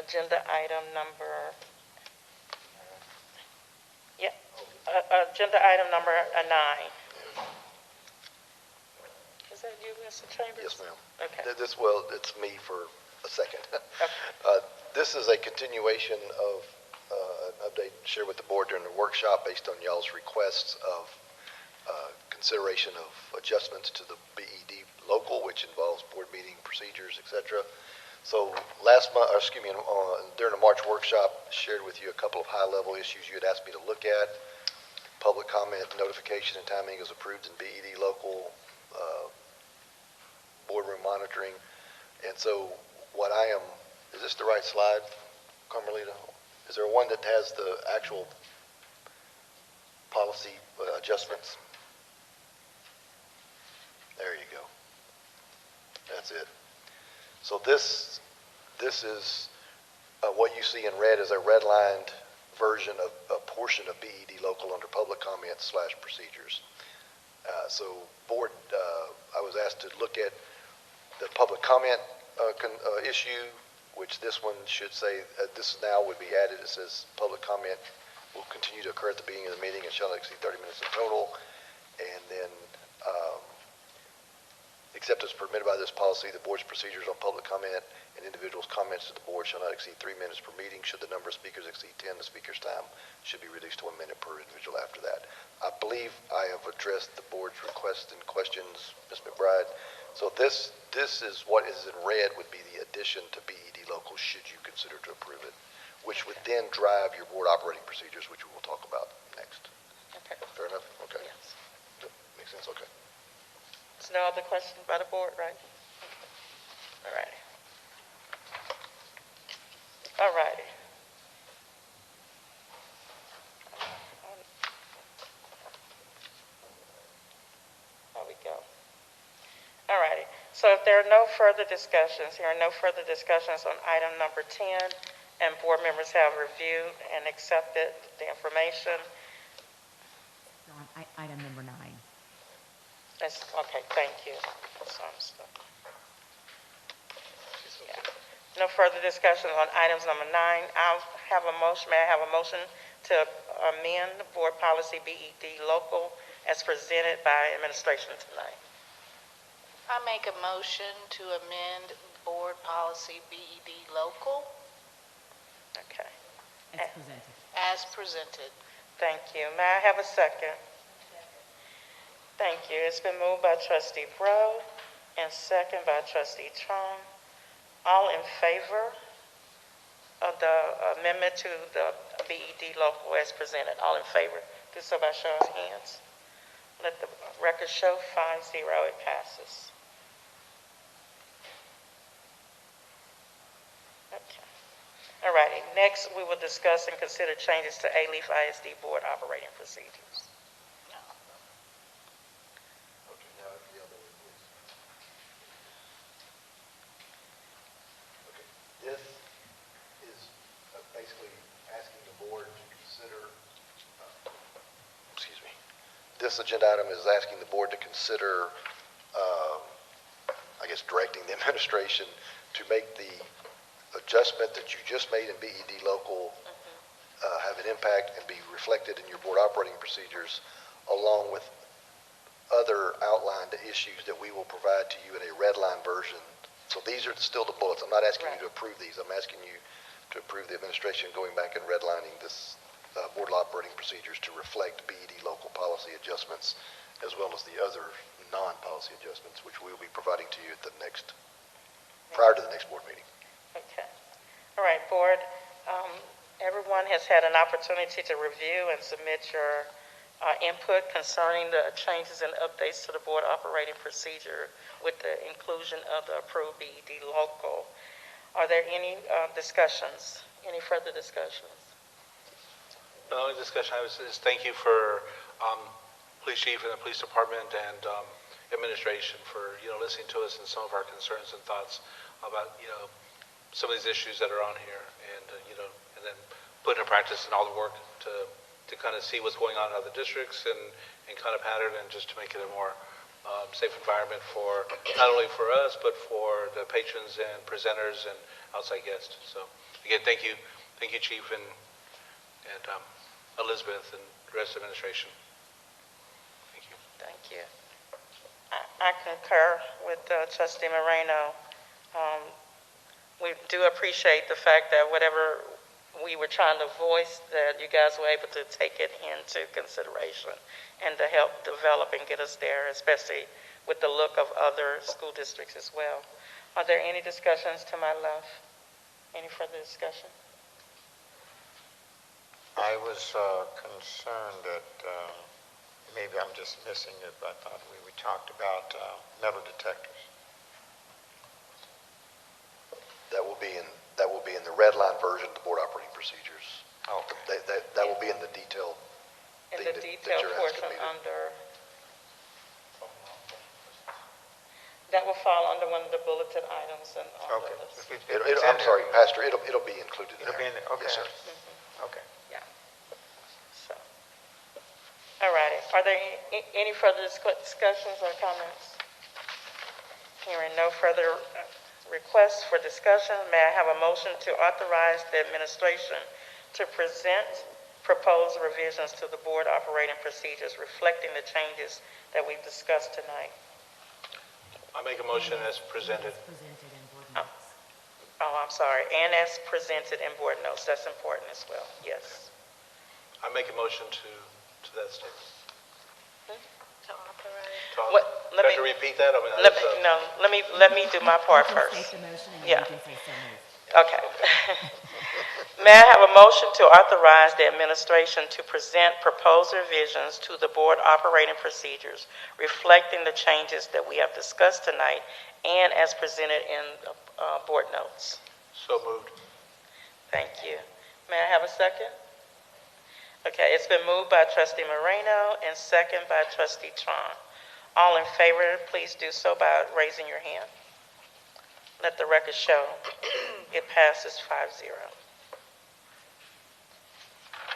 agenda item number, agenda item number 9. Is that you, Mr. Chambers? Yes, ma'am. Okay. It's me for a second. Okay. This is a continuation of an update shared with the board during the workshop based on y'all's requests of consideration of adjustments to the BED local, which involves board meeting procedures, et cetera. So last month, during the March workshop, shared with you a couple of high-level issues you had asked me to look at. Public comment notification and timing is approved in BED local, boardroom monitoring. And so is this the right slide, Carmelita? Is there one that has the actual policy adjustments? There you go. That's it. So this is what you see in red is a redlined version of a portion of BED local under public comments / procedures. So board, I was asked to look at the public comment issue, which this one should say, this now would be added. It says public comment will continue to occur at the beginning of the meeting and shall not exceed 30 minutes in total. And then, except as permitted by this policy, the board's procedures on public comment and individuals' comments to the board shall not exceed 3 minutes per meeting. Should the number of speakers exceed 10, the speaker's time should be reduced to 1 minute per individual after that. I believe I have addressed the board's requests and questions, Ms. McBride. So this is what is in red would be the addition to BED local should you consider to approve it, which would then drive your board operating procedures, which we will talk about next. Okay. Fair enough? Okay. Yes. Makes sense? Okay. There's no other questions by the board, right? All righty. All righty. There we go. All righty. So if there are no further discussions, on item number 10, and board members have reviewed and accepted the information. On item number 9. That's, okay, thank you. Yeah. No further discussion on items number 9. I'll have a motion. May I have a motion to amend board policy BED local as presented by administration tonight? I make a motion to amend board policy BED local Okay. As presented. as presented. Thank you. May I have a second? Thank you. It's been moved by Trustee Bro and second by Trustee Chong. All in favor of the amendment to the BED local as presented? All in favor? Do so by show of hands. Let the record show 5-0. It passes. Okay. All righty. Next, we will discuss and consider changes to Alief ISD board operating procedures. Okay, now the other one, please. Okay, this is basically asking the board to consider, this agenda item is asking the board to consider, I guess, directing the administration to make the adjustment that you just made in BED local have an impact and be reflected in your board operating procedures, along with other outlined issues that we will provide to you in a red line version. So these are still the bullets. I'm not asking you to approve these. I'm asking you to approve the administration going back and redlining this board operating procedures to reflect BED local policy adjustments, as well as the other non-policy adjustments, which we will be providing to you at the prior to the next board meeting. Okay. All right, board. Everyone has had an opportunity to review and submit your input concerning the changes and updates to the board operating procedure with the inclusion of the approved BED local. Are there any discussions, any further discussions? The only discussion I was is thank you for police chief and the police department and administration for listening to us and some of our concerns and thoughts about some of these issues that are on here, and and then put into practice and all the work to kind of see what's going on in other districts and kind of pattern, and just to make it a more safe environment for not only for us but for the patrons and presenters and outside guest. So again, thank you, Chief and Elizabeth and the rest of the administration. Thank you. Thank you. I concur with Trustee Moreno. We do appreciate the fact that whatever we were trying to voice, that you guys were able to take it into consideration and to help develop and get us there, especially with the look of other school districts as well. Are there any discussions to my left? Any further discussion? I was concerned that maybe I'm just missing it, but I thought we talked about metal detectors. That will be in the red line version of the board operating procedures. Okay. That will be in the detail. In thing the that detail you're portion asking me to- under, that will fall under one of the bulleted items and on the Okay. list. I'm sorry, Pastor, it'll be included in It'll there. be in there, okay. Yes, sir. Okay. Yeah. So, all righty. Are there any further discussions or comments? Hearing no further requests for discussion, may I have a motion to authorize the administration to present proposed revisions to the board operating procedures reflecting the changes that we've discussed tonight? I make a motion as presented. As presented in board notes. Oh, I'm sorry, and as presented in board notes. That's important as well. Yes. I make a motion to that statement. To authorize. What- Do let I have to me- repeat that? I mean, Let that's, me, no, let me do my part You can first. state the motion and Yeah. then you can say so moved. Okay. May I have a motion to authorize the administration to present proposed revisions to the board operating procedures reflecting the changes that we have discussed tonight and as presented in board notes? so moved. Thank you. May I have a second? Okay, it's been moved by Trustee Moreno and second by Trustee Tron. All in favor, please do so by raising your hand. Let the record show it passes 5-0.